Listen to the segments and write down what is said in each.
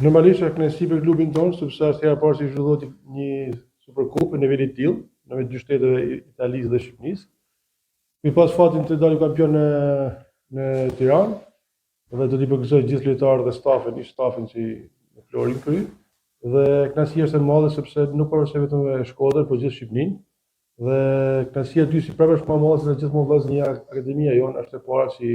Normalisht është kënaqësi për klubin tonë, sepse është hera e parë që zhvillohet një Superkupë në nivel të tillë, në dy shteteve Italisë dhe Shqipërisë. Mi pas fatin të dalim kampion në Tiranë, dhe do t'i përgëzoj gjithë lojtarët dhe stafin që në Florin këry. Dhe kënaqësia është e madhe sepse nuk përveç vetëm e Shkodër, por gjithë Shqipërinë. Dhe kënaqësia e dy si prapë është më e madhe se gjithmonë vllaznia akademia jonë është e para që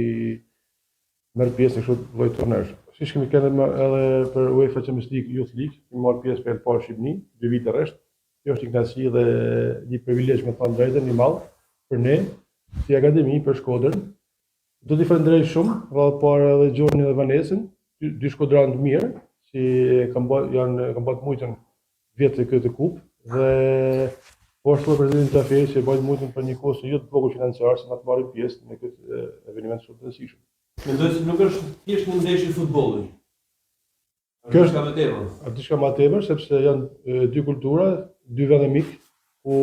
merr pjesë në kështu lloj turnesh. Siç kemi kënë edhe për UEFA Champions League Youth League, kemi marrë pjesë për parë Shqipëni, 2 vite rresht. Kjo është një kënaqësi dhe një privilegj me thënë drejtën i madh për ne, si akademi për Shkodrën. Do t'i falenderoj shumë, vallë parë edhe Gjonin dhe Vanesën, dy shkodranë të mirë, që kanë bërë mujtën vjetë këtë kupë dhe po ashtu presidenti Tafej që bëjnë mujtën për një kostë jo të vogël financiar, se na të marrin pjesë në këtë eveniment shumë të rëndësishëm. Mendoj se nuk është thjesht një ndeshje futbolli. Kjo është diçka më tepër. Është diçka më tepër sepse janë dy kultura, dy vende mik, ku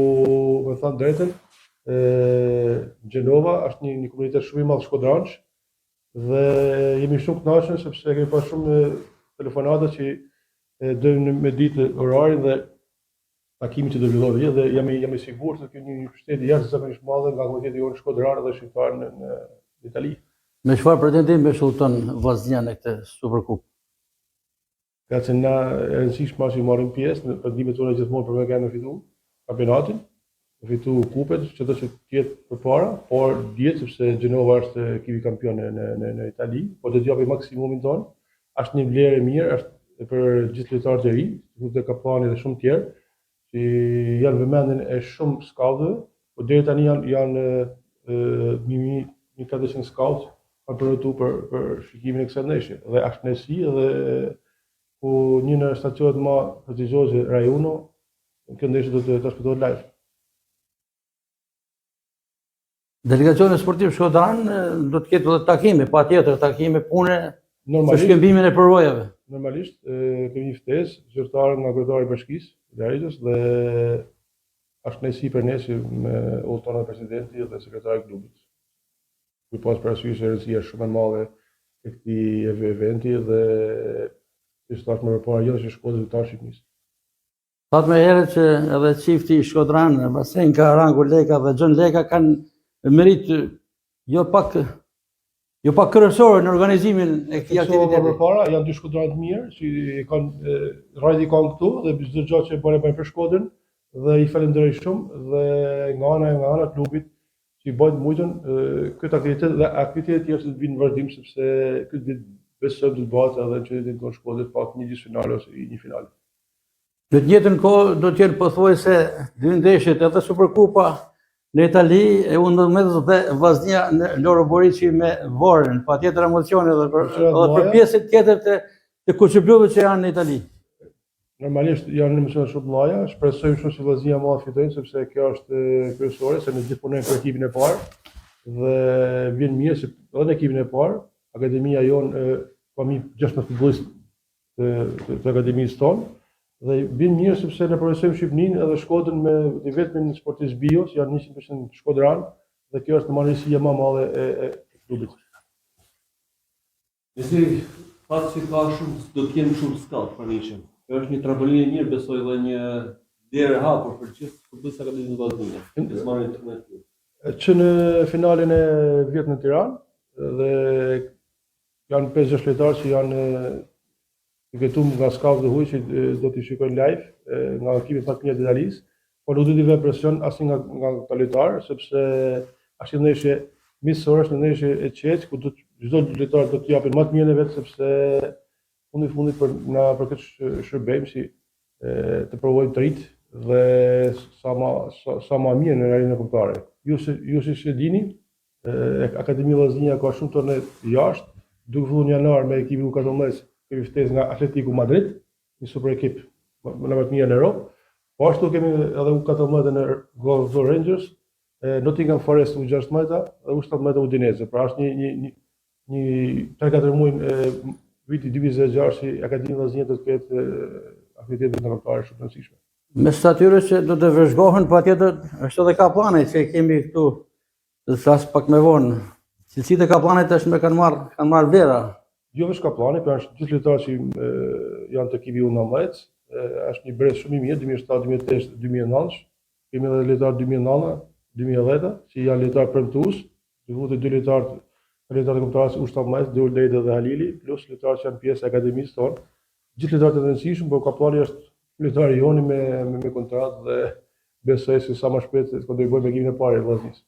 me thënë drejtën, Gjenova është një komunitet shumë i madh shkodranç dhe jemi shumë të kënaqur sepse kemi pas shumë telefonata që dojnë me ditë orarin dhe takimin që do zhvillohet dhe jam i sigurt se ky një shtet i jashtëzakonisht madh nga komuniteti jonë shkodran dhe shqiptar në Itali. Me çfarë pretendim me shulton vllaznia në këtë Superkupë? Ka që na e rëndësishme është që marrim pjesë në pretendimet tona gjithmonë për me kanë fitu kampionatin, fitu kupet, çdo që tjetë përpara, por dihet sepse Gjenova është ekipi kampion në Itali, po do të japim maksimumin tonë. Është një vlerë e mirë, është për gjithë lojtarët e ri, dhe kapitani dhe shumë tjerë, që janë vëmendjen e shumë skautëve, por deri tani janë 1400 skautë kanë përgatitur për shikimin e kësaj ndeshje. Dhe është nësi dhe ku një në stacionet më prestigjioze Rajuno, kjo ndeshje do të transmetohet live. Delegacioni sportiv shkodran do të ketë edhe takime, patjetër takime pune për shkëmbimin e përvojave. Normalisht kemi një ftesë zyrtare nga kryetari i bashkisë, Darigës, dhe është nësi për ne që me udhëton presidenti dhe sekretari i klubit. Ky pas parasysh rëndësia shumë e madhe e këtij eventi dhe si thash më parë jo që Shkodra të Shqipërisë. Thatë më herët që edhe çifti Shkodran, Basenka, Rangu Leka dhe Xhon Leka kanë merit jo pak kryesore në organizimin e këtij aktiviteti. Përpara janë dy shkodranë të mirë që kanë rajdi kanë këtu dhe çdo gjë që bëjnë për Shkodrën dhe i falenderoj shumë dhe nga ana e klubit që i bëjnë mujtën këtë aktivitet dhe aktivitetet tjerë që të vinë në vazhdim sepse këtë ditë besoj të bëhet edhe në qytetin tonë Shkodrës pak një gjysmëfinale ose një finale. Në të njëjtën kohë do të jenë pothuajse dy ndeshjet edhe Superkupa në Itali e U19 dhe vllaznia në Loro Boriçi me Vorën, patjetër emocione edhe për pjesën tjetër të kuçëbluve që janë në Itali. Normalisht janë emocione shumë të mëdha, shpresojmë shumë që vllaznia më fitojnë sepse kjo është kryesore se ne gjithë punojmë për ekipin e parë dhe vjen mirë se edhe në ekipin e parë, akademia jonë kemi 16 futbollistë të akademisë tonë. Dhe vjen mirë sepse ne përvojsojmë Shqipërinë edhe Shkodrën me vetëm sportistë bio, që janë 100% shkodran, dhe kjo është marrësia më e madhe e klubit. Nëse fat që ka shumë, do të kenë shumë skaut për nishin. Kjo është një trampolinë e mirë, besoj dhe një derë e hapur për gjithë futbollistët akademisë të vllaznive. Që në finalen e vjet në Tiranë dhe janë 5-6 lojtarë që janë të gëtum nga skaut dhe huj që do t'i shikojnë live nga ekipin Fakmia Italis, por nuk do t'i vë presion asnjë nga këta lojtarë, sepse është një ndeshje miqësore, është një ndeshje e qetë, ku çdo lojtar do t'i japin më të mirën e vet, sepse fundit për këtë shërbim si të provojmë të rit dhe sa më mirë në arenën kombëtare. Ju siç e dini, Akademia Vllaznia ka shumë turnet jashtë, duke filluar në janar me ekipin U14, kemi ftesë nga Atletico Madrid, një super ekip më të mirë në Europë. Po ashtu kemi edhe U14 në Glasgow Rangers, Nottingham Forest U16 dhe U17 Udinese. Pra është një 3-4 muaj viti 2006 që Akademia Vllaznia do të ketë aktivitete ndërkombëtare shumë të rëndësishme. Mes atyre që do të vëzhgohen, patjetër është edhe kaplanit që kemi këtu, të thas pak më vonë. Cilësitë e kaplanit tashmë kanë marrë vlera. Jo vetëm Kaplani, por është gjithë lojtarët që janë të ekipi U19, është një brez shumë i mirë, 2007, 2008, 2009. Kemi edhe lojtarë 2009, 2010, që janë lojtarë premtues, të dy lojtarë të kombëtarës U17, Dur Lejda dhe Halili, plus lojtarë që janë pjesë e akademisë tonë. Gjithë lojtarët e rëndësishëm, por Kaplani është lojtari joni me kontratë dhe besoj se sa më shpejt do të bëjmë ekipin e parë të Vllaznisë.